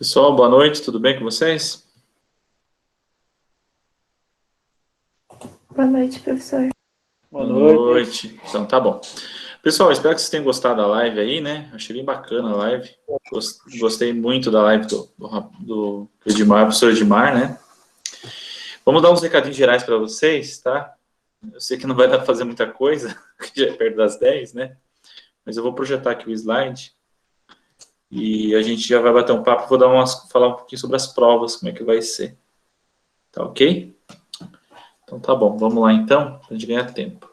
Pessoal, boa noite, tudo bem com vocês? Boa noite, professor. Boa noite. Então, tá bom. Pessoal, espero que vocês tenham gostado da live aí, né? Achei bem bacana a live. Gostei muito da live do Edmar, professor Edmar, né? Vamos dar uns recadinhos gerais para vocês, tá? Eu sei que não vai dar para fazer muita coisa, que já é perto das 10, né? Mas eu vou projetar aqui o slide e a gente já vai bater um papo. Vou falar um pouquinho sobre as provas, como é que vai ser. Tá ok? Então tá bom, vamos lá então, para a gente ganhar tempo.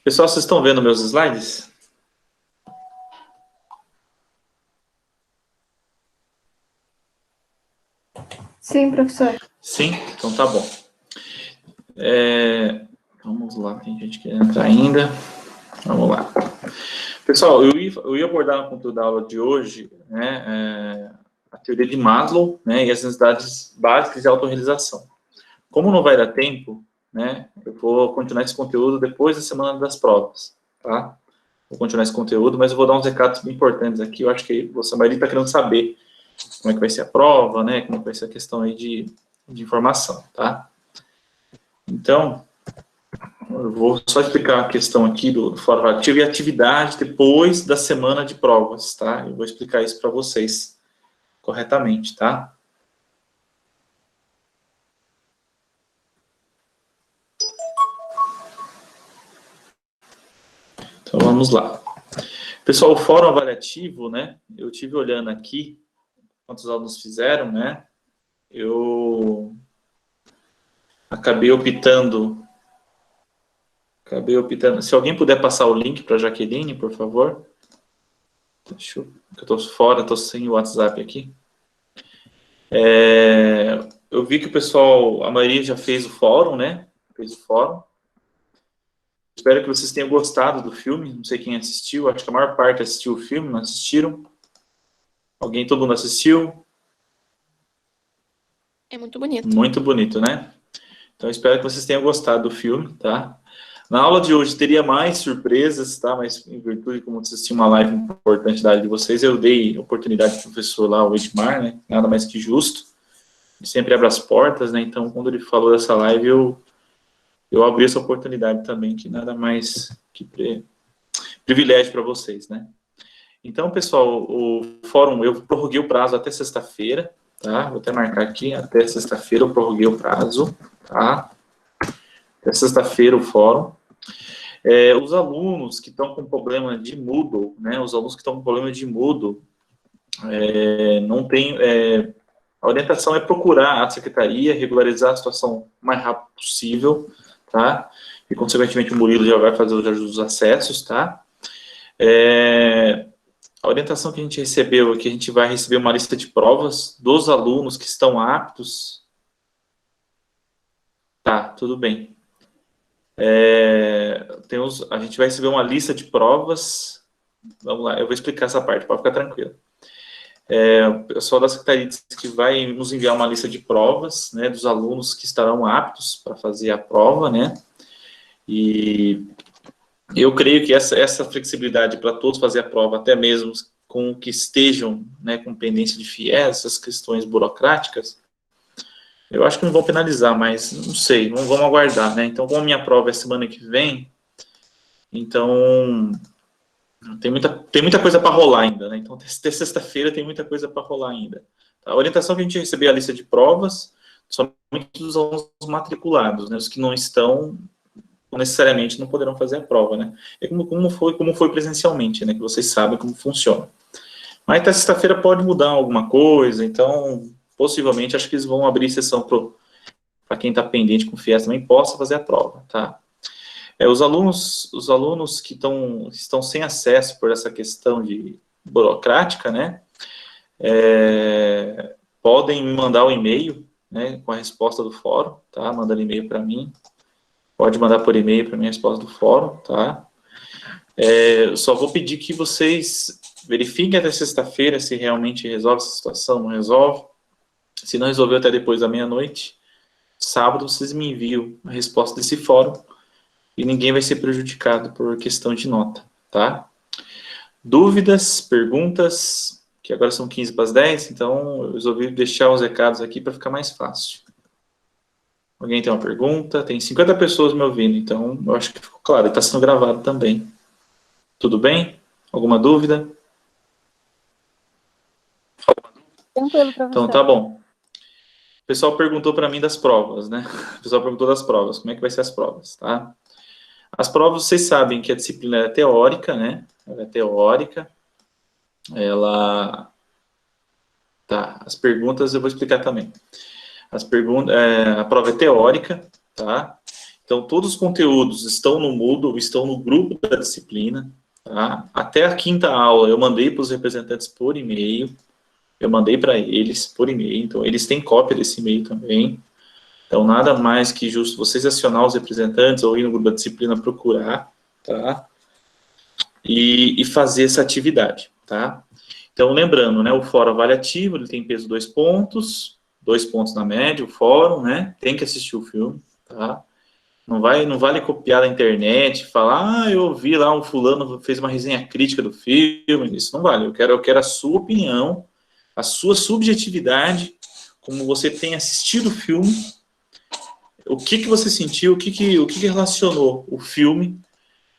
Pessoal, vocês estão vendo meus slides? Sim, professor. Sim? Então tá bom. Vamos lá, tem gente querendo entrar ainda. Vamos lá. Pessoal, eu ia abordar no conteúdo da aula de hoje, né, a teoria de Maslow, né, e as necessidades básicas de autorrealização. Como não vai dar tempo, né, eu vou continuar esse conteúdo depois da semana das provas, tá? Vou continuar esse conteúdo, mas eu vou dar uns recados importantes aqui. Eu acho que você, a maioria está querendo saber como é que vai ser a prova, né, como é que vai ser a questão aí de informação, tá? Então, eu vou só explicar a questão aqui do fórum ativo e atividade depois da semana de provas, tá? Eu vou explicar isso para vocês corretamente, tá? Então, vamos lá. Pessoal, o fórum avaliativo, né? Eu tive olhando aqui quantos alunos fizeram, né? Eu acabei optando. Se alguém puder passar o link para a Jaqueline, por favor. Eu estou fora, estou sem o WhatsApp aqui. Eu vi que o pessoal, a maioria já fez o fórum, né? Fez o fórum. Espero que vocês tenham gostado do filme. Não sei quem assistiu, acho que a maior parte assistiu o filme, não assistiram? Todo mundo assistiu? É muito bonito. Muito bonito, né? Então, espero que vocês tenham gostado do filme, tá? Na aula de hoje teria mais surpresas, tá? Mas em virtude de como vocês tinham uma live importante da área de vocês, eu dei oportunidade ao professor lá, o Edmar, né? Nada mais que justo. Ele sempre abre as portas, né? Então, quando ele falou dessa live, eu abri essa oportunidade também, que nada mais que privilégio para vocês, né? Então, pessoal, o fórum, eu prorroguei o prazo até sexta-feira, tá? Vou até marcar aqui, até sexta-feira eu prorroguei o prazo, tá? Até sexta-feira o fórum. Os alunos que estão com problema de Moodle, né? Os alunos que estão com problema de Moodle, não tem... a orientação é procurar a secretaria, regularizar a situação o mais rápido possível, tá? E, consequentemente, o Murilo já vai fazer os acessos, tá? A orientação que a gente recebeu é que a gente vai receber uma lista de provas dos alunos que estão aptos. Tá, tudo bem. A gente vai receber uma lista de provas. Vamos lá, eu vou explicar essa parte, pode ficar tranquilo. O pessoal da secretaria disse que vai nos enviar uma lista de provas, né, dos alunos que estarão aptos para fazer a prova, né, e eu creio que essa flexibilidade para todos fazer a prova, até mesmo com que estejam, né, com pendência de FIES, essas questões burocráticas, eu acho que não vão penalizar, mas não sei, não vamos aguardar, né, então como a minha prova é semana que vem, então tem muita coisa para rolar ainda, né? Então, até sexta-feira tem muita coisa para rolar ainda. A orientação que a gente recebeu é a lista de provas, somente dos alunos matriculados, né? Os que não estão, necessariamente, não poderão fazer a prova, né? É como foi presencialmente, né? Que vocês sabem como funciona. Mas até sexta-feira pode mudar alguma coisa, então, possivelmente, acho que eles vão abrir sessão para quem está pendente com FIES também possa fazer a prova, tá? Os alunos que estão sem acesso por essa questão de burocrática, né, podem me mandar um e-mail, né, com a resposta do fórum, tá, mandando e-mail para mim, pode mandar por e-mail para mim a resposta do fórum, tá, só vou pedir que vocês verifiquem até sexta-feira se realmente resolve essa situação, não resolve, se não resolveu até depois da meia-noite, sábado vocês me enviam a resposta desse fórum, e ninguém vai ser prejudicado por questão de nota, tá? Dúvidas, perguntas, que agora são 15 para as 10, então eu resolvi deixar os recados aqui para ficar mais fácil. Alguém tem uma pergunta? Tem 50 pessoas me ouvindo, então eu acho que ficou claro, está sendo gravado também. Tudo bem? Alguma dúvida? Tranquilo, professor. Então tá bom. O pessoal perguntou para mim das provas, né? O pessoal perguntou das provas, como é que vai ser as provas, tá? As provas, vocês sabem que a disciplina é teórica, né? Ela é teórica. Ela... Tá, as perguntas eu vou explicar também. As perguntas, a prova é teórica, tá? Então, todos os conteúdos estão no Moodle, estão no grupo da disciplina, tá? Até a 5ª aula eu mandei para os representantes por e-mail, eu mandei para eles por e-mail, então eles têm cópia desse e-mail também. Então, nada mais que justo vocês acionar os representantes ou ir no grupo da disciplina procurar, tá? E fazer essa atividade, tá? Então, lembrando, né, o fórum avaliativo, ele tem peso 2 pontos, 2 pontos na média, o fórum, né, tem que assistir o filme, tá? Não vale copiar da internet, falar, eu vi lá um fulano fez uma resenha crítica do filme, isso não vale, eu quero a sua opinião, a sua subjetividade, como você tem assistido o filme, o que você sentiu, o que relacionou o filme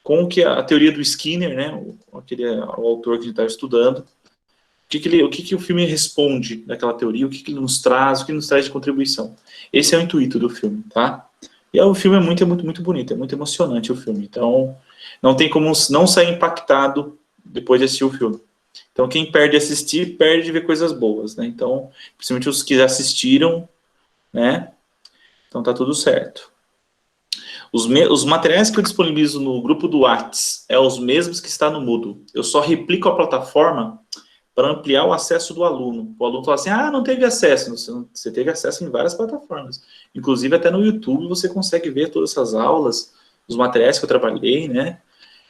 com a teoria do Skinner, né, o autor que a gente estava estudando, o que o filme responde daquela teoria, o que ele nos traz, o que nos traz de contribuição. Esse é o intuito do filme, tá? E o filme é muito bonito, é muito emocionante o filme. Então, não tem como não sair impactado depois de assistir o filme. Então, quem perde assistir, perde de ver coisas boas, né? Então, principalmente os que já assistiram, né? Então, tá tudo certo. Os materiais que eu disponibilizo no grupo do Whats é os mesmos que está no Moodle. Eu só replico a plataforma para ampliar o acesso do aluno. O aluno fala assim, não teve acesso. Você teve acesso em várias plataformas. Inclusive, até no YouTube, você consegue ver todas essas aulas, os materiais que eu trabalhei, né?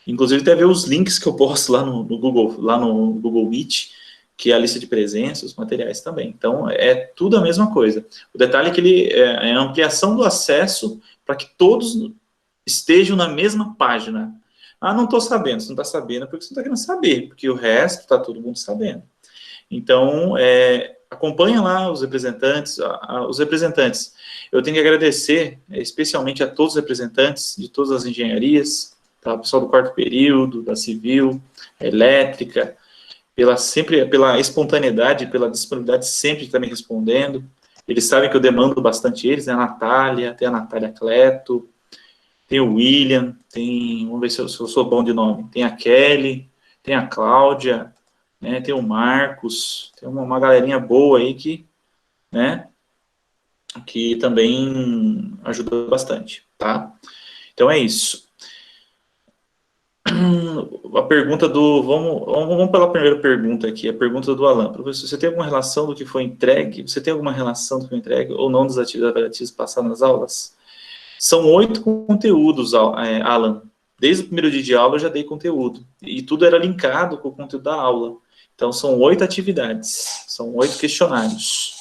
Inclusive, até ver os links que eu posto lá no Google Meet, que é a lista de presença, os materiais também. Então, é tudo a mesma coisa. O detalhe é que ele é a ampliação do acesso para que todos estejam na mesma página. Não estou sabendo. Você não está sabendo porque você não está querendo saber, porque o resto está todo mundo sabendo. Então, acompanha lá os representantes. Os representantes, eu tenho que agradecer especialmente a todos os representantes de todas as engenharias, tá? O pessoal do 4º período, da civil, elétrica, pela espontaneidade, pela disponibilidade sempre de estar me respondendo. Eles sabem que eu demando bastante eles, né? A Natália, tem a Natália Cleto, tem o William, vamos ver se eu sou bom de nome, tem a Kelly, tem a Cláudia, né, tem o Marcos, tem uma galerinha boa aí que, né, que também ajuda bastante, tá? Então é isso. A pergunta vamos pela primeira pergunta aqui, a pergunta do Alan. Professor, você tem alguma relação do que foi entregue? Você tem alguma relação do que foi entregue ou não das atividades avaliativas passadas nas aulas? São 8 conteúdos, Alan. Desde o primeiro dia de aula eu já dei conteúdo. E tudo era linkado com o conteúdo da aula. Então, são 8 atividades. São 8 questionários.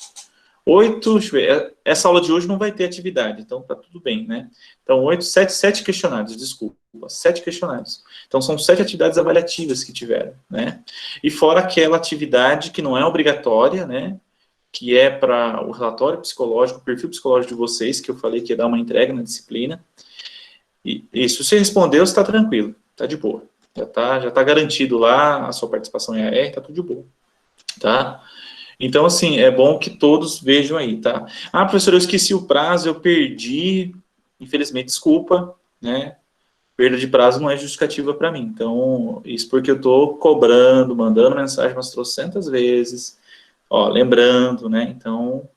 8, deixa eu ver, essa aula de hoje não vai ter atividade, então tá tudo bem, né? Então, 7 questionários, desculpa. 7 questionários. Então, são 7 atividades avaliativas que tiveram, né? E fora aquela atividade que não é obrigatória, né? Que é para o relatório psicológico, o perfil psicológico de vocês, que eu falei que ia dar uma entrega na disciplina. E se você respondeu, você está tranquilo, está de boa. Já tá garantido lá a sua participação em AR, está tudo de boa, tá? Então, assim, é bom que todos vejam aí, tá? Professor, eu esqueci o prazo, eu perdi, infelizmente, desculpa, né? Perda de prazo não é justificativa para mim. Então, isso porque eu estou cobrando, mandando mensagem umas trocentas vezes, lembrando, né? Então,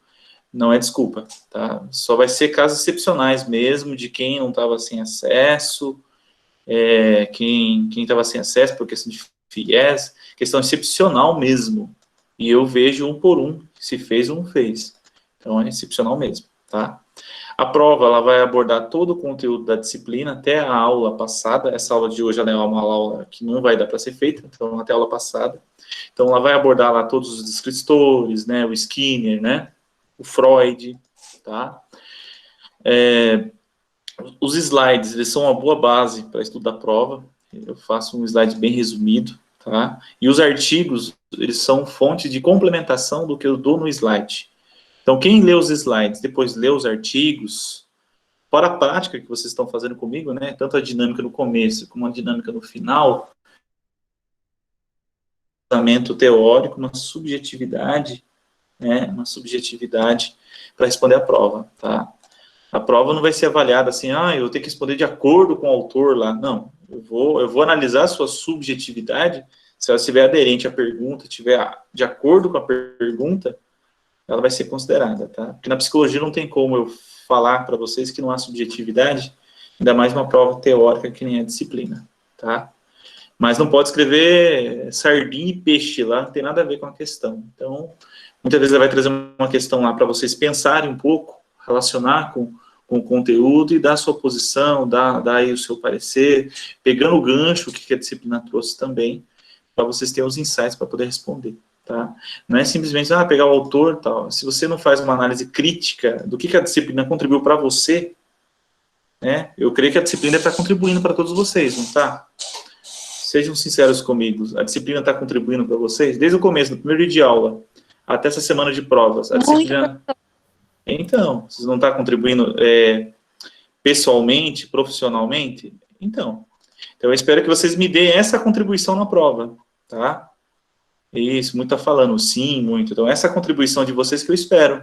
não é desculpa, tá? Só vai ser casos excepcionais mesmo, de quem não estava sem acesso, quem estava sem acesso por questão de FIES, questão excepcional mesmo. E eu vejo um por um, se fez ou não fez. Então, é excepcional mesmo, tá? A prova, ela vai abordar todo o conteúdo da disciplina até a aula passada. Essa aula de hoje, ela é uma aula que não vai dar para ser feita, então, até a aula passada. Então, ela vai abordar lá todos os descritores, né, o Skinner, né, o Freud, tá? Os slides, eles são uma boa base para estudo da prova. Eu faço um slide bem resumido, tá? E os artigos, eles são fonte de complementação do que eu dou no slide. Então, quem lê os slides, depois lê os artigos, fora a prática que vocês estão fazendo comigo, né? Tanto a dinâmica no começo como a dinâmica no final, pensamento teórico, uma subjetividade, né? Uma subjetividade para responder a prova, tá? A prova não vai ser avaliada assim, eu vou ter que responder de acordo com o autor lá. Não, eu vou analisar a sua subjetividade, se ela estiver aderente à pergunta, estiver de acordo com a pergunta, ela vai ser considerada, tá? Porque na psicologia não tem como eu falar para vocês que não há subjetividade, ainda mais uma prova teórica que nem a disciplina, tá? Mas não pode escrever sardinha e peixe lá, não tem nada a ver com a questão. Então, muitas vezes ela vai trazer uma questão lá para vocês pensarem um pouco, relacionar com o conteúdo e dar a sua posição, dar aí o seu parecer, pegando o gancho que a disciplina trouxe também, para vocês terem os insights para poder responder, tá? Não é simplesmente, pegar o autor e tal. Se você não faz uma análise crítica do que a disciplina contribuiu para você, né? Eu creio que a disciplina está contribuindo para todos vocês, não está? Sejam sinceros comigo, a disciplina está contribuindo para vocês? Desde o começo, do primeiro dia de aula, até essa semana de provas, a disciplina... Então, vocês não estão contribuindo pessoalmente, profissionalmente? Então, eu espero que vocês me deem essa contribuição na prova, tá? Isso, muito está falando, sim, muito. Então, essa contribuição de vocês que eu espero,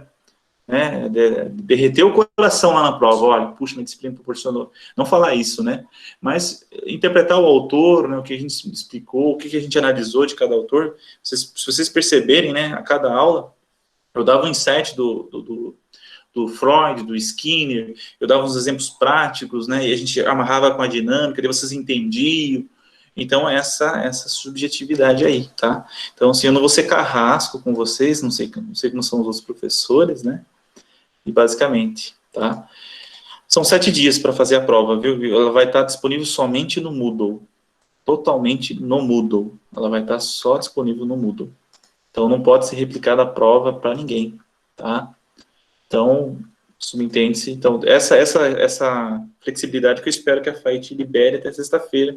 né? Derreter o coração lá na prova, olha, puxa, minha disciplina proporcionou. Não falar isso, né? Mas interpretar o autor, né, o que a gente explicou, o que a gente analisou de cada autor. Se vocês perceberem, né, a cada aula, eu dava um insight do Freud, do Skinner, eu dava uns exemplos práticos, né, e a gente amarrava com a dinâmica, daí vocês entendiam. Então, essa subjetividade aí, tá? Então, assim, eu não vou ser carrasco com vocês, não sei como são os outros professores, né, e basicamente, tá? São 7 dias para fazer a prova, viu? Ela vai estar disponível somente no Moodle, totalmente no Moodle, ela vai estar só disponível no Moodle. Então, não pode ser replicada a prova para ninguém, tá? Então, subentende-se. Então, essa flexibilidade que eu espero que a FAIT libere até sexta-feira.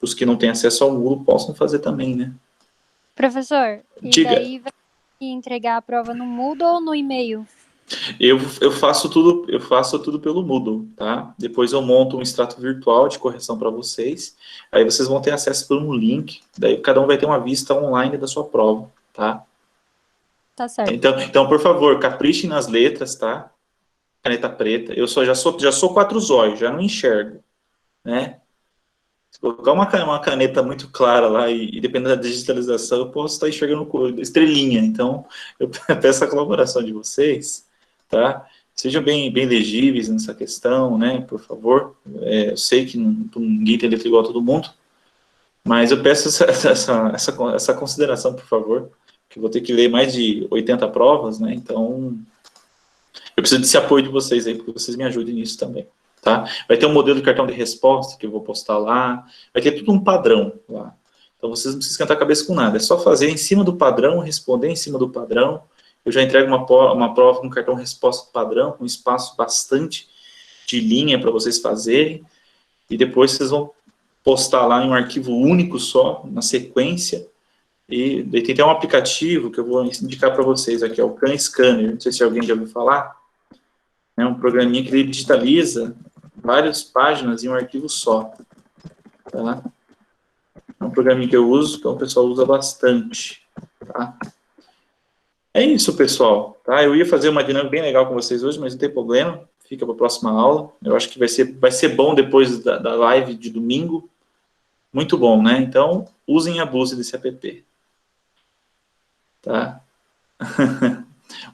Os que não têm acesso ao Moodle possam fazer também, né? Professor, Diga. E daí vai entregar a prova no Moodle ou no e-mail? Eu faço tudo pelo Moodle, tá? Depois eu monto um extrato virtual de correção para vocês. Aí vocês vão ter acesso por um link. Daí cada um vai ter uma vista online da sua prova, tá? Tá certo. Então, por favor, caprichem nas letras, tá? Caneta preta. Eu já sou 4 zóio, já não enxergo, né? Se colocar uma caneta muito clara lá e dependendo da digitalização, eu posso estar enxergando estrelinha. Então, eu peço a colaboração de vocês, tá? Sejam bem legíveis nessa questão, né? Por favor. Eu sei que ninguém tem letra igual a todo mundo, mas eu peço essa consideração, por favor, que eu vou ter que ler mais de 80 provas, né? Então, eu preciso desse apoio de vocês aí, porque vocês me ajudem nisso também, tá? Vai ter um modelo de cartão de resposta que eu vou postar lá, vai ter tudo um padrão lá. Então, vocês não precisam esquentar a cabeça com nada, é só fazer em cima do padrão, responder em cima do padrão. Eu já entrego uma prova com cartão resposta padrão, com espaço bastante de linha para vocês fazerem, e depois vocês vão postar lá em um arquivo único só, na sequência. E tem até um aplicativo que eu vou indicar para vocês aqui, é o Khan Scanner, não sei se alguém já ouviu falar. É um programinha que ele digitaliza várias páginas em um arquivo só. Tá? É um programinha que eu uso, que o pessoal usa bastante. Tá? É isso, pessoal. Tá? Eu ia fazer uma dinâmica bem legal com vocês hoje, mas não tem problema. Fica para a próxima aula. Eu acho que vai ser bom depois da live de domingo. Muito bom, né? Então, usem e abusem desse app. Tá?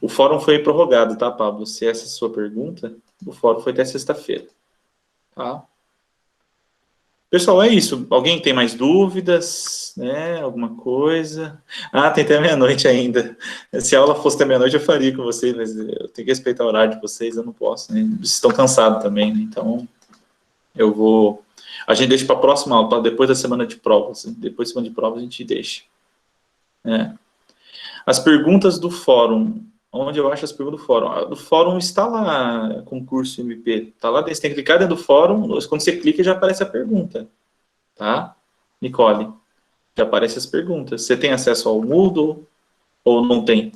O fórum foi prorrogado, tá, Pablo? Se essa é a sua pergunta, o fórum foi até sexta-feira. Tá? Pessoal, é isso. Alguém tem mais dúvidas? Né? Alguma coisa? Tem até meia-noite ainda. Se a aula fosse até meia-noite, eu faria com vocês, mas eu tenho que respeitar o horário de vocês, eu não posso, né? Vocês estão cansados também, né? Então, eu vou... A gente deixa para a próxima aula, para depois da semana de provas. Depois da semana de provas, a gente deixa. As perguntas do fórum. Onde eu acho as perguntas do fórum? Do fórum está lá, concurso MP. Está lá, você tem que clicar dentro do fórum, quando você clica já aparece a pergunta. Tá? Nicole. Já aparecem as perguntas. Você tem acesso ao Moodle ou não tem?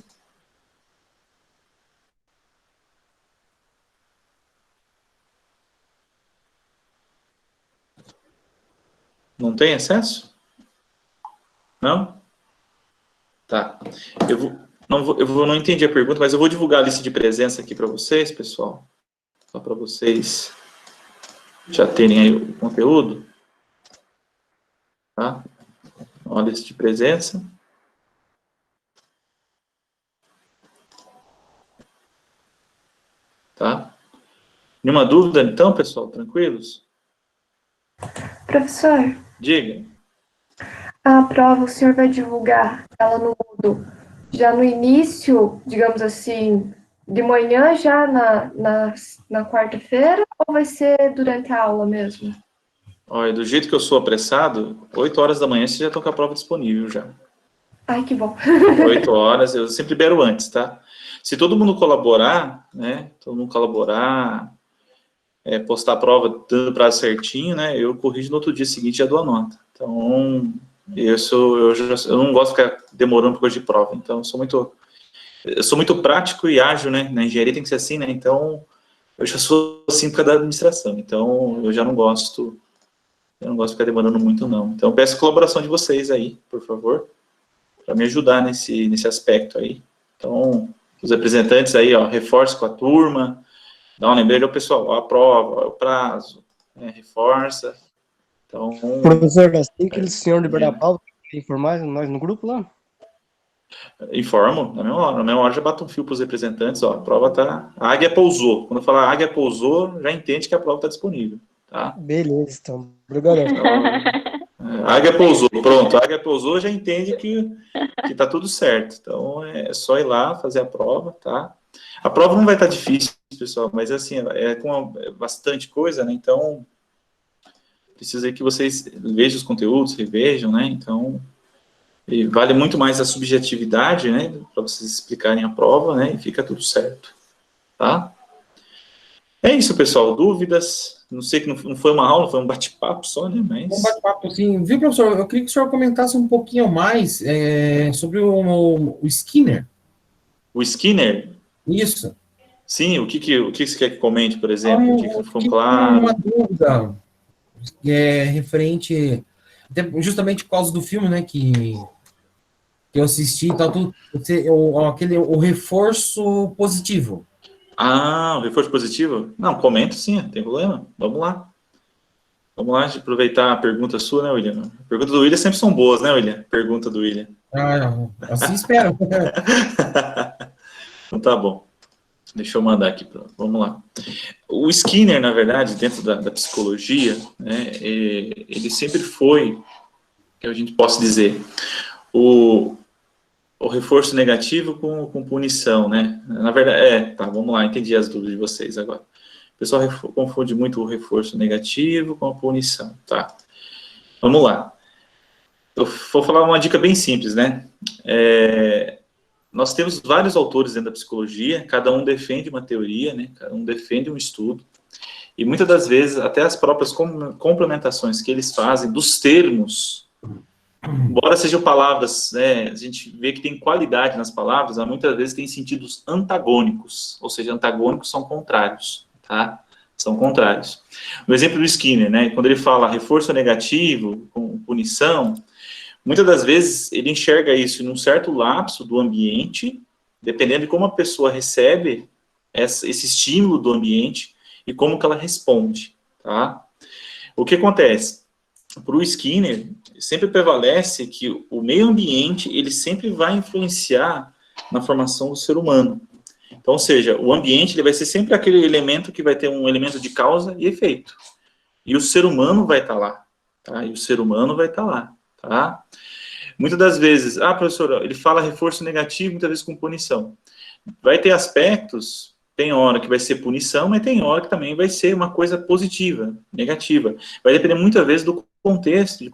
Não tem acesso? Não? Tá. Eu não entendi a pergunta, mas eu vou divulgar a lista de presença aqui para vocês, pessoal. Só para vocês já terem aí o conteúdo. Tá? Uma lista de presença. Tá? Nenhuma dúvida, então, pessoal? Tranquilos? Professor, Diga. a prova o senhor vai divulgar ela no Moodle já no início, digamos assim, de manhã já na quarta-feira, ou vai ser durante a aula mesmo? Olha, do jeito que eu sou apressado, 8 horas da manhã você já está com a prova disponível já. Ai, que bom. 8 horas, eu sempre libero antes, tá? Se todo mundo colaborar, né? Todo mundo colaborar, postar a prova dando prazo certinho, né? Eu corrijo no outro dia seguinte e já dou a nota. Então, eu não gosto de ficar demorando por coisa de prova. Então, eu sou muito prático e ágil, né? Na engenharia tem que ser assim, né? Então, eu já sou assim por causa da administração. Então, eu já não gosto. Eu não gosto de ficar demorando muito, não. Então, eu peço a colaboração de vocês aí, por favor, para me ajudar nesse aspecto aí. Então, os representantes aí, ó, reforce com a turma, dá um lembrete ao pessoal, ó, a prova, ó, o prazo, né, reforça. Então, Professor, assim que o senhor liberar a pauta, informar nós no grupo lá? informo, na mesma hora já bato um fio para os representantes, ó, a prova tá, a águia pousou. Quando eu falar a águia pousou, já entende que a prova está disponível, tá? Beleza, então. Obrigado. Então, a águia pousou, pronto, a águia pousou, já entende que tá tudo certo. Então, é só ir lá fazer a prova, tá? A prova não vai estar difícil, pessoal, mas assim, com bastante coisa, né? Então, precisa que vocês vejam os conteúdos, revejam, né? Então, e vale muito mais a subjetividade, né? Para vocês explicarem a prova, né? E fica tudo certo, tá? É isso, pessoal. Dúvidas? Não sei que não foi uma aula, foi um bate-papo só, né? Mas... Um bate-papo, sim. Viu, professor? Eu queria que o senhor comentasse um pouquinho mais sobre o Skinner. O Skinner? Isso. Sim, o que você quer que comente, por exemplo? O que não ficou Uma claro? dúvida referente, até justamente por causa do filme, né, que eu assisti e tal, o reforço positivo. Ah, o reforço positivo? Não, comento sim, não tem problema. Vamos lá. Vamos lá, aproveitar a pergunta sua, né, William? A pergunta do William sempre são boas, né, William? Pergunta do William. Assim espero. Então tá bom. Deixa eu mandar aqui, vamos lá. O Skinner, na verdade, dentro da psicologia, né, ele sempre foi, que a gente possa dizer, o reforço negativo com punição, né? Na verdade, tá, vamos lá, entendi as dúvidas de vocês agora. O pessoal confunde muito o reforço negativo com a punição, tá? Vamos lá. Eu vou falar uma dica bem simples, né? Nós temos vários autores dentro da psicologia, cada um defende uma teoria, né? Cada um defende um estudo, e muitas das vezes até as próprias complementações que eles fazem dos termos, embora sejam palavras, né, a gente vê que tem qualidade nas palavras, mas muitas vezes tem sentidos antagônicos, ou seja, antagônicos são contrários, tá? São contrários. O exemplo do Skinner, né, quando ele fala reforço negativo com punição, muitas das vezes ele enxerga isso num certo lapso do ambiente, dependendo de como a pessoa recebe esse estímulo do ambiente e como que ela responde, tá? O que acontece? Para o Skinner, sempre prevalece que o meio ambiente, ele sempre vai influenciar na formação do ser humano. Então, ou seja, o ambiente, ele vai ser sempre aquele elemento que vai ter um elemento de causa e efeito. E o ser humano vai estar lá, tá? E o ser humano vai estar lá, tá? Muitas das vezes, professor, ele fala reforço negativo, muitas vezes com punição. Vai ter aspectos, tem hora que vai ser punição, mas tem hora que também vai ser uma coisa positiva, negativa. Vai depender muitas vezes do contexto, de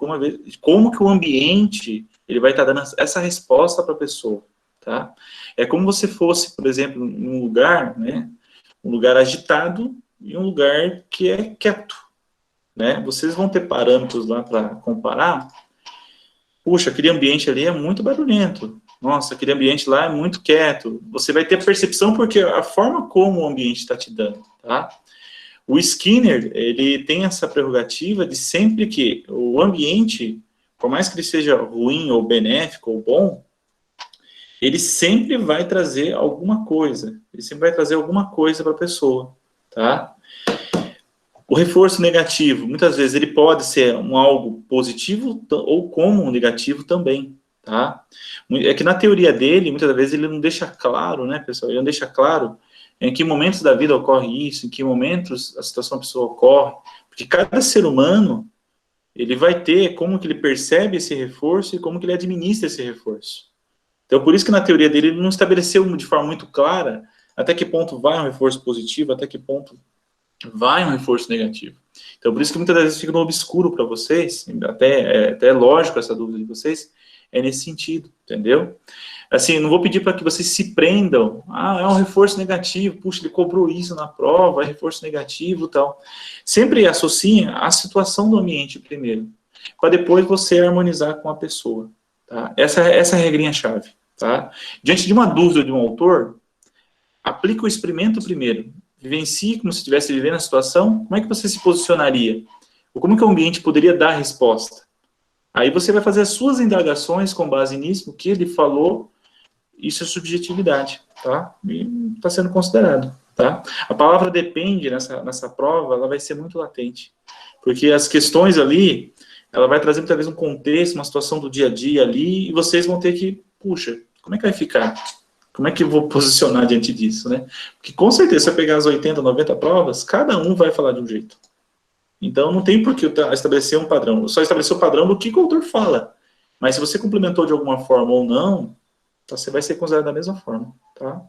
como que o ambiente ele vai estar dando essa resposta para a pessoa, tá? É como se fosse, por exemplo, um lugar, né, um lugar agitado e um lugar que é quieto, né? Vocês vão ter parâmetros lá para comparar. puxa, aquele ambiente ali é muito barulhento, nossa, aquele ambiente lá é muito quieto. Você vai ter percepção porque a forma como o ambiente está te dando, tá? O Skinner, ele tem essa prerrogativa de sempre que o ambiente, por mais que ele seja ruim ou benéfico ou bom, ele sempre vai trazer alguma coisa. Ele sempre vai trazer alguma coisa para a pessoa, tá? O reforço negativo, muitas vezes ele pode ser algo positivo ou como um negativo também, tá? É que na teoria dele, muitas vezes ele não deixa claro, né, pessoal? Ele não deixa claro em que momentos da vida ocorre isso, em que momentos a situação da pessoa ocorre, porque cada ser humano, ele vai ter como que ele percebe esse reforço e como que ele administra esse reforço. Então, por isso que na teoria dele ele não estabeleceu de forma muito clara até que ponto vai um reforço positivo, até que ponto vai um reforço negativo. Então, por isso que muitas vezes fica no obscuro para vocês, até é lógico essa dúvida de vocês, é nesse sentido, entendeu? Assim, não vou pedir para que vocês se prendam, é um reforço negativo, puxa, ele cobrou isso na prova, é reforço negativo e tal. Sempre associem a situação do ambiente primeiro, para depois você harmonizar com a pessoa, tá? Essa é a regrinha-chave, tá? Diante de uma dúvida de um autor, aplica o experimento primeiro, vivencie como se estivesse vivendo a situação, como é que você se posicionaria? Ou como que o ambiente poderia dar a resposta? Aí você vai fazer as suas indagações com base nisso, o que ele falou, isso é subjetividade, tá? E está sendo considerado, tá? A palavra depende nessa prova, ela vai ser muito latente, porque as questões ali, ela vai trazer muitas vezes um contexto, uma situação do dia a dia ali, e vocês vão ter que, puxa, como é que vai ficar? Como é que eu vou posicionar diante disso, né? Porque com certeza, se eu pegar as 80, 90 provas, cada um vai falar de um jeito. Então, não tem por que eu estabelecer um padrão. Eu só estabelecer o padrão do que o autor fala. Mas se você complementou de alguma forma ou não, você vai ser considerado da mesma forma, tá?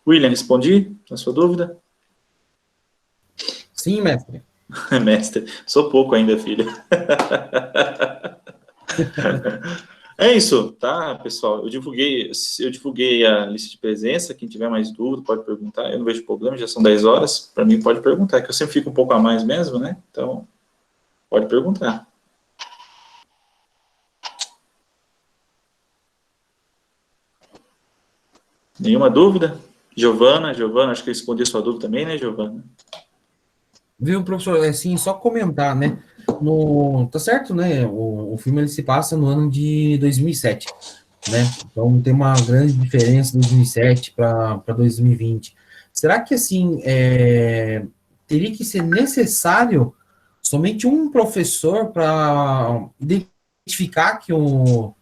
William, respondi a sua dúvida? Sim, mestre. Mestre, sou pouco ainda, filha. É isso, tá, pessoal? Eu divulguei a lista de presença. Quem tiver mais dúvida pode perguntar. Eu não vejo problema, já são 10 horas. Para mim, pode perguntar, que eu sempre fico um pouco a mais mesmo, né? Então, pode perguntar. Nenhuma dúvida? Giovana, acho que eu respondi a sua dúvida também, né, Giovana? Viu, professor? Assim, só comentar, né? Tá certo, né? O filme ele se passa no ano de 2007, né? Então tem uma grande diferença de 2007 para 2020. Será que, assim, teria que ser necessário somente um professor para identificar que o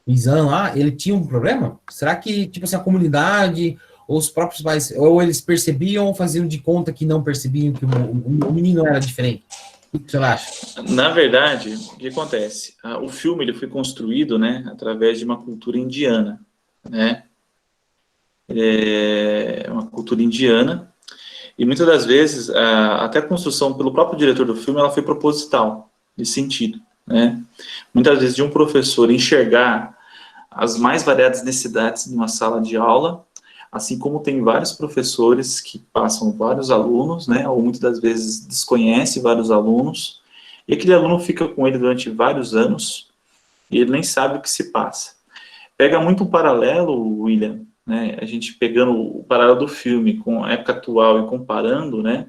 Izan lá, ele tinha um problema? Será que, tipo assim, a comunidade, ou os próprios pais, ou eles percebiam ou faziam de conta que não percebiam que o menino era diferente? O que você acha? Na verdade, o que acontece? O filme ele foi construído, né, através de uma cultura indiana, né? É uma cultura indiana, e muitas das vezes, até a construção pelo próprio diretor do filme, ela foi proposital, nesse sentido, né? Muitas vezes de um professor enxergar as mais variadas necessidades de uma sala de aula, assim como tem vários professores que passam vários alunos, né, ou muitas das vezes desconhece vários alunos, e aquele aluno fica com ele durante vários anos, e ele nem sabe o que se passa. Pega muito um paralelo, William, né, a gente pegando o paralelo do filme com a época atual e comparando, né,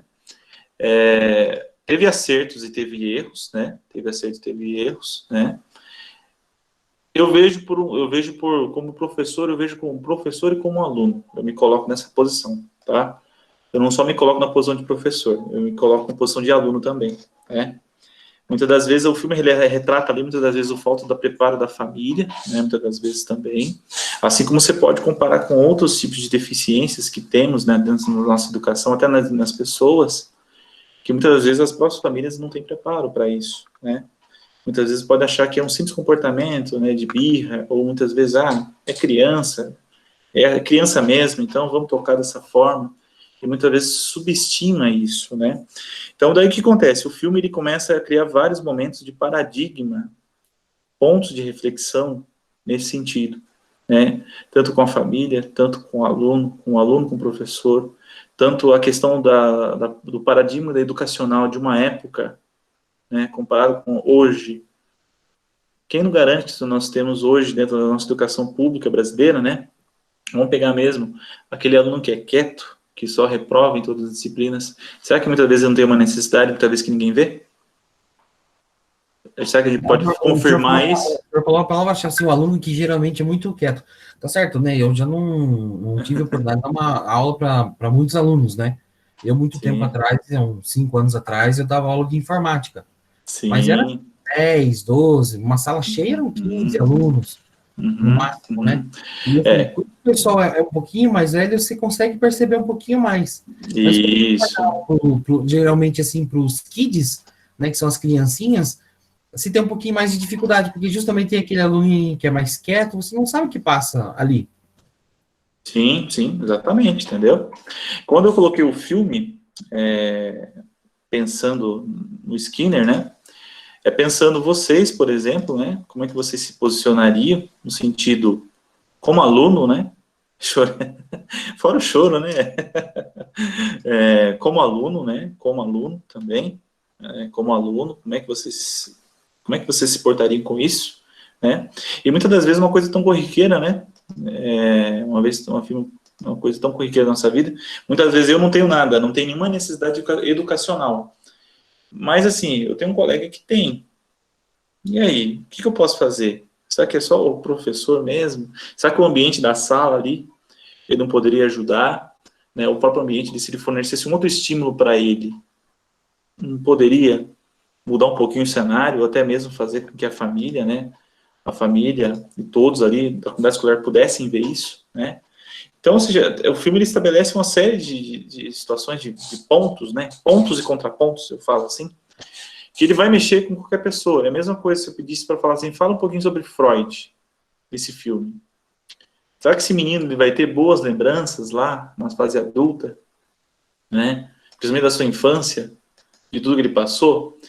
teve acertos e teve erros, né, Eu vejo como professor, eu vejo como professor e como aluno. Eu me coloco nessa posição, tá? Eu não só me coloco na posição de professor, eu me coloco na posição de aluno também, né? Muitas das vezes o filme ele retrata ali, muitas das vezes, o falta da preparo da família, né? Muitas das vezes também. Assim como você pode comparar com outros tipos de deficiências que temos, né, dentro da nossa educação, até nas pessoas, que muitas das vezes as próprias famílias não têm preparo para isso, né? Muitas vezes pode achar que é um simples comportamento, né, de birra, ou muitas vezes, é criança mesmo, então vamos tocar dessa forma, e muitas vezes subestima isso, né. Então, daí o que acontece? O filme, ele começa a criar vários momentos de paradigma, pontos de reflexão nesse sentido, né, tanto com a família, tanto com o aluno com o professor, tanto a questão do paradigma educacional de uma época, né, comparado com hoje, quem não garante que isso nós temos hoje dentro da nossa educação pública brasileira, né? Vamos pegar mesmo aquele aluno que é quieto, que só reprova em todas as disciplinas. Será que muitas vezes não tem uma necessidade, muitas vezes que ninguém vê? Será que a gente pode confirmar isso? O senhor falou uma palavra assim, o aluno que geralmente é muito quieto. Tá certo, né? Eu já não tive a oportunidade de dar uma aula para muitos alunos, né? Eu, muito tempo atrás, uns 5 anos atrás, eu dava aula de informática. Sim. Mas era 10, 12, uma sala cheia eram 15 alunos, no máximo, né? E assim, quando o pessoal é um pouquinho mais velho, você consegue perceber um pouquinho mais. Mas Isso. Geralmente, assim, para os kids, né, que são as criancinhas, você tem um pouquinho mais de dificuldade, porque justamente tem aquele aluno que é mais quieto, você não sabe o que passa ali. Sim, sim, exatamente, entendeu? Quando eu coloquei o filme, pensando no Skinner, né? Pensando vocês, por exemplo, né? Como é que vocês se posicionariam no sentido, como aluno, né? Fora o choro, né? Como aluno, né? Como aluno também, como aluno, como é que vocês se portariam com isso, né? E muitas das vezes uma coisa tão corriqueira, né? Uma coisa tão corriqueira na nossa vida, muitas vezes eu não tenho nada, não tenho nenhuma necessidade educacional. Mas assim, eu tenho um colega que tem. E aí, o que eu posso fazer? Será que é só o professor mesmo? Será que o ambiente da sala ali, ele não poderia ajudar? Né? O próprio ambiente, se ele fornecesse um outro estímulo para ele, não poderia mudar um pouquinho o cenário, ou até mesmo fazer com que a família, né? A família e todos ali da comunidade escolar pudessem ver isso, né? Então, ou seja, o filme ele estabelece uma série de situações, de pontos, né? Pontos e contrapontos, eu falo assim, que ele vai mexer com qualquer pessoa. É a mesma coisa se eu pedisse para falar assim, fala um pouquinho sobre Freud, esse filme. Será que esse menino ele vai ter boas lembranças lá, na fase adulta, né? Principalmente da sua infância, de tudo que ele passou?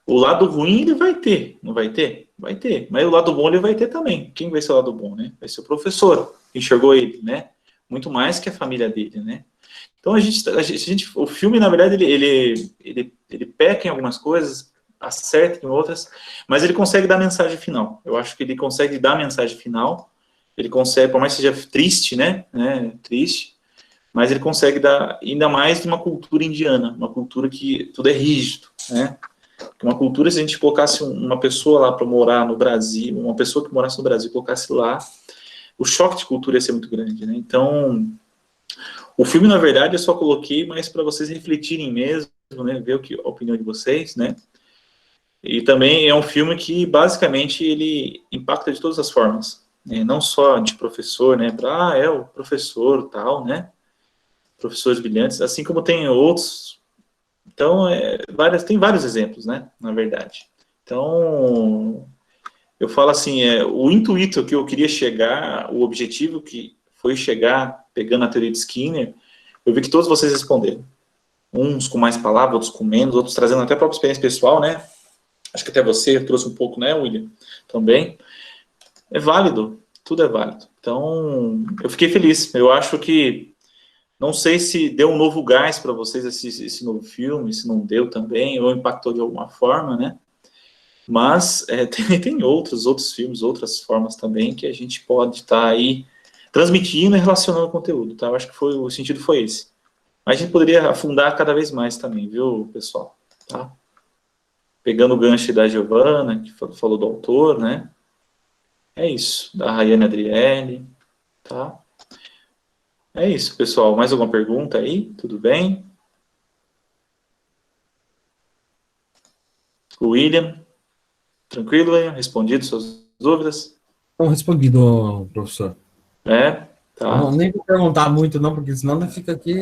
O lado ruim ele vai ter, não vai ter? Vai ter. Mas o lado bom ele vai ter também. Quem vai ser o lado bom, né? Vai ser o professor, que enxergou ele, né? Muito mais que a família dele, né? Então o filme, na verdade, ele peca em algumas coisas, acerta em outras, mas ele consegue dar a mensagem final. Eu acho que ele consegue dar a mensagem final, ele consegue, por mais que seja triste, né? Triste, mas ele consegue dar, ainda mais de uma cultura indiana, uma cultura que tudo é rígido, né? Uma cultura, se a gente colocasse uma pessoa lá para morar no Brasil, uma pessoa que morasse no Brasil, colocasse lá, o choque de cultura ia ser muito grande, né? Então, o filme, na verdade, eu só coloquei mais para vocês refletirem mesmo, né? Ver a opinião de vocês, né? E também é um filme que, basicamente, ele impacta de todas as formas, né? Não só de professor, né? É o professor tal, né? Professores brilhantes, assim como tem outros. Então, tem vários exemplos, né? Na verdade. Então, eu falo assim, o intuito que eu queria chegar, o objetivo que foi chegar, pegando a teoria de Skinner, eu vi que todos vocês responderam. Uns com mais palavras, outros com menos, outros trazendo até a própria experiência pessoal, né? Acho que até você trouxe um pouco, né, William? Também. É válido, tudo é válido. Então, eu fiquei feliz. Eu acho que, não sei se deu um novo gás para vocês esse novo filme, se não deu também, ou impactou de alguma forma, né? Mas tem outros filmes, outras formas também que a gente pode estar aí transmitindo e relacionando o conteúdo, tá? Eu acho que o sentido foi esse. Mas a gente poderia afundar cada vez mais também, viu, pessoal? Tá? Pegando o gancho da Giovana, que falou do autor, né? É isso, da Rayane Adriele, tá? É isso, pessoal. Mais alguma pergunta aí? Tudo bem? O William? Tranquilo, William? Respondido suas dúvidas? Não respondido, professor. Tá. Eu nem vou perguntar muito, não, porque senão não fica aqui.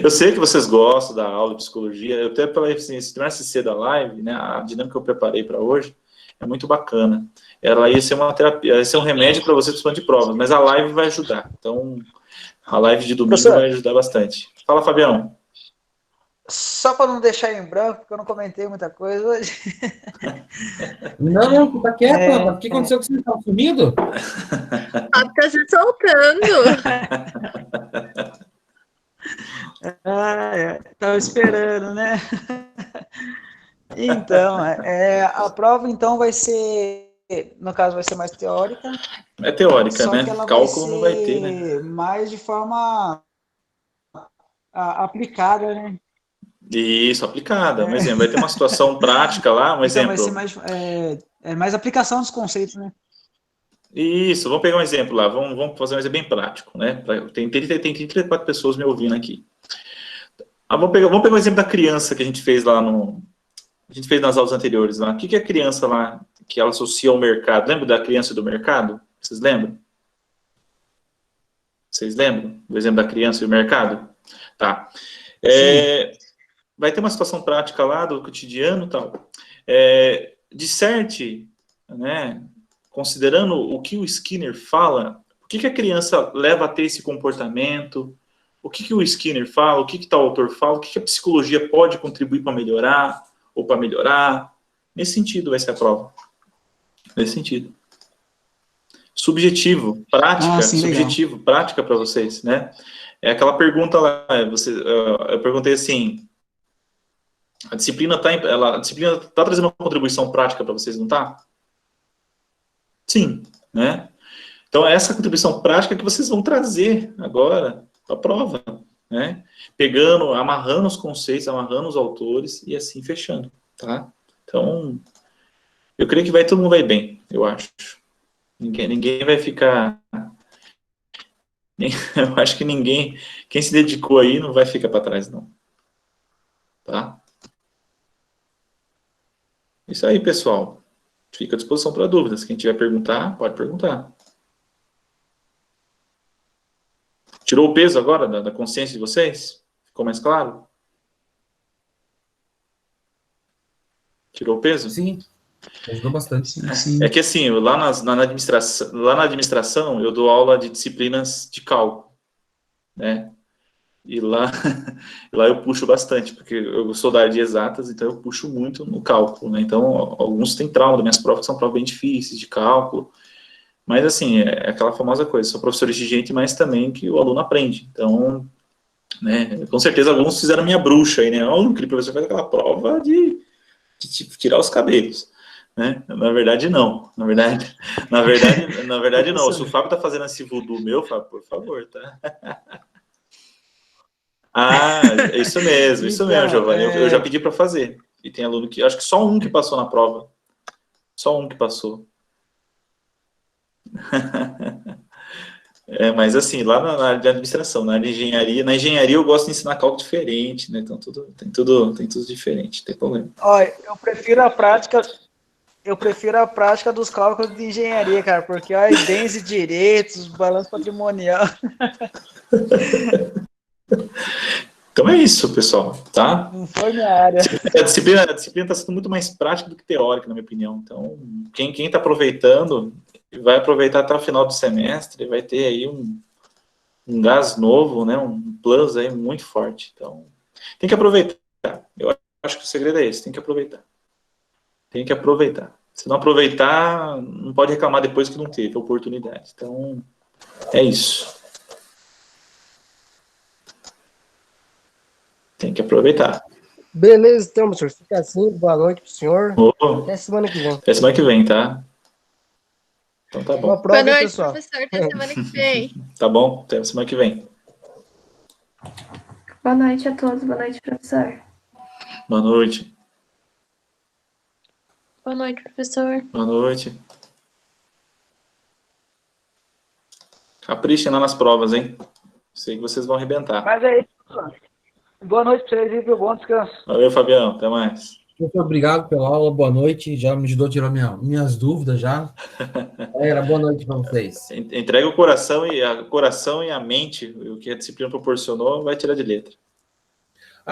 Eu sei que vocês gostam da aula de psicologia. Eu até pela assim, se tivesse cedo a live, né? A dinâmica que eu preparei para hoje é muito bacana. Ela ia ser uma terapia, ia ser um remédio para você, principalmente de provas, mas a live vai ajudar. Então, a live de domingo Professor, vai ajudar bastante. Fala, Fabião. Só para não deixar em branco, porque eu não comentei muita coisa hoje. Não, tu tá quieto, rapaz. O que aconteceu com você? Tá sumido? Tá se soltando. Estava esperando, né? Então, a prova então vai ser no caso, vai ser mais teórica. É teórica, Só né? que ela Cálculo não vai ter, né? ser mais de forma aplicada, né? Isso, aplicada. Um exemplo, vai ter uma situação prática lá, um Então vai ser exemplo. mais aplicação dos conceitos, né? Isso, vamos pegar um exemplo lá, vamos fazer um exemplo bem prático, né? Tem 34 pessoas me ouvindo aqui. Vamos pegar um exemplo da criança que a gente fez lá a gente fez nas aulas anteriores lá. O que é a criança lá que ela associa ao mercado? Lembra da criança do mercado? Vocês lembram? Vocês lembram do exemplo da criança e do mercado? Tá. Vai ter uma situação prática lá do cotidiano e tal. Disserte, né? Considerando o que o Skinner fala, por que a criança leva a ter esse comportamento? O que o Skinner fala? O que tal autor fala? O que a psicologia pode contribuir para melhorar? Ou para melhorar? Nesse sentido vai ser a prova. Nesse sentido. Subjetivo, prática, sim, subjetivo, legal. Prática para vocês, né? É aquela pergunta lá, eu perguntei assim, a disciplina tá trazendo uma contribuição prática para vocês, não tá? Sim, né? Então, é essa contribuição prática que vocês vão trazer agora para a prova, né? Pegando, amarrando os conceitos, amarrando os autores e assim fechando, tá? Então, eu creio que todo mundo vai bem, eu acho. Ninguém vai ficar... Eu acho que quem se dedicou aí não vai ficar para trás, não. Tá? Isso aí, pessoal. Fica à disposição para dúvidas. Quem tiver perguntar, pode perguntar. Tirou o peso agora da consciência de vocês? Ficou mais claro? Tirou o peso? Sim, ajudou bastante. Sim. É que assim, lá na administração, eu dou aula de disciplinas de cálculo, né? E lá eu puxo bastante, porque eu sou da área de exatas, então eu puxo muito no cálculo, né? Então, alguns têm trauma das minhas provas, que são provas bem difíceis de cálculo. Mas, assim, é aquela famosa coisa, sou professor exigente, mas também que o aluno aprende. Então, né, com certeza alguns fizeram minha bruxa aí, né? Aquele professor faz aquela prova de tirar os cabelos, né? Na verdade, não. Na verdade, não. Se o Fábio tá fazendo esse voodoo meu, Fábio, por favor, tá? Ah, isso mesmo, Giovanni. Eu já pedi para fazer. E tem aluno que... Acho que só um que passou na prova. Só um que passou. Mas assim, lá na área de administração, na área de engenharia... Na engenharia eu gosto de ensinar cálculo diferente, né? Então tem tudo diferente, não tem problema. Olha, eu prefiro a prática dos cálculos de engenharia, cara, porque olha, bens e direitos, balanço patrimonial... Então é isso, pessoal, tá? Não foi minha área. A disciplina está sendo muito mais prática do que teórica, na minha opinião. Então, quem está aproveitando, vai aproveitar até o final do semestre, vai ter aí um gás novo, né? Um plus aí muito forte. Então, tem que aproveitar. Eu acho que o segredo é esse, tem que aproveitar. Tem que aproveitar. Se não aproveitar, não pode reclamar depois que não teve a oportunidade. Então, é isso. Tem que aproveitar. Beleza, então, professor. Fica assim. Boa noite pro senhor. Até semana que vem. Até semana que vem, tá? Então tá bom. Boa noite, pessoal. professor. Até semana que vem. Tá bom, até semana que vem. Boa noite a todos. Boa noite, professor. Boa noite. Boa noite, professor. Boa noite. Caprichem lá nas provas, hein? Sei que vocês vão arrebentar. Mas é isso, professor. Boa noite para vocês e bom descanso. Valeu, Fabião. Até mais. Muito obrigado pela aula, boa noite. Já me ajudou a tirar minhas dúvidas já. Boa noite para vocês. Entrega o coração e a mente, o que a disciplina proporcionou, vai tirar de letra.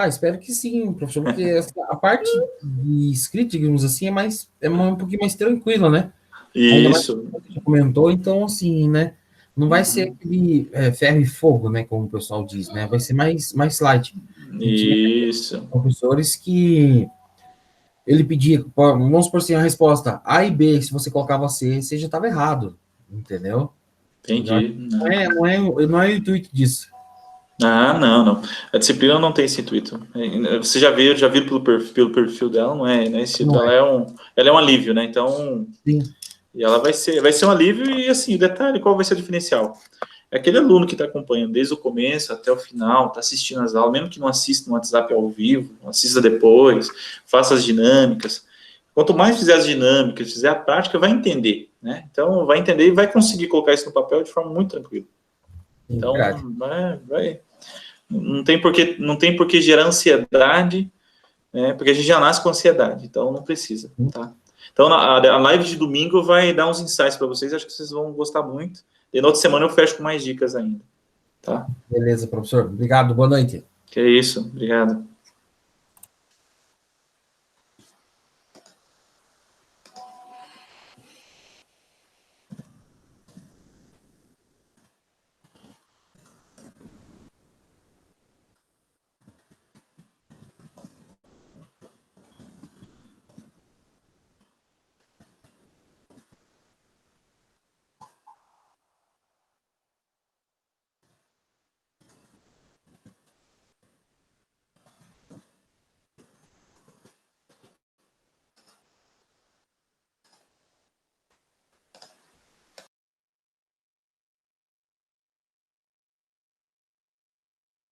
Espero que sim, professor, porque a parte de escrita, digamos assim, é um pouquinho mais tranquila, né? Isso. Ainda mais que você comentou, então, assim, né? Não vai ser aquele ferro e fogo, né? Como o pessoal diz, né? Vai ser mais light. Isso. Professores que ele pedia, vamos supor assim, a resposta A e B, se você colocava C, você já estava errado, entendeu? Entendi. Não é o intuito disso. Não. A disciplina não tem esse intuito. Você já viu pelo perfil dela, não é esse intuito. Ela é um alívio, né? Então, sim. E ela vai ser um alívio, e assim, o detalhe, qual vai ser o diferencial? É aquele aluno que está acompanhando desde o começo até o final, está assistindo as aulas, mesmo que não assista no WhatsApp ao vivo, assista depois, faça as dinâmicas. Quanto mais fizer as dinâmicas, fizer a prática, vai entender, né? Então, vai entender e vai conseguir colocar isso no papel de forma muito tranquila. Então, não tem por que gerar ansiedade, né? Porque a gente já nasce com ansiedade, então não precisa, tá? Então, a live de domingo vai dar uns insights para vocês, acho que vocês vão gostar muito. E na outra semana eu fecho com mais dicas ainda, tá? Beleza, professor. Obrigado, boa noite. Que é isso, obrigado.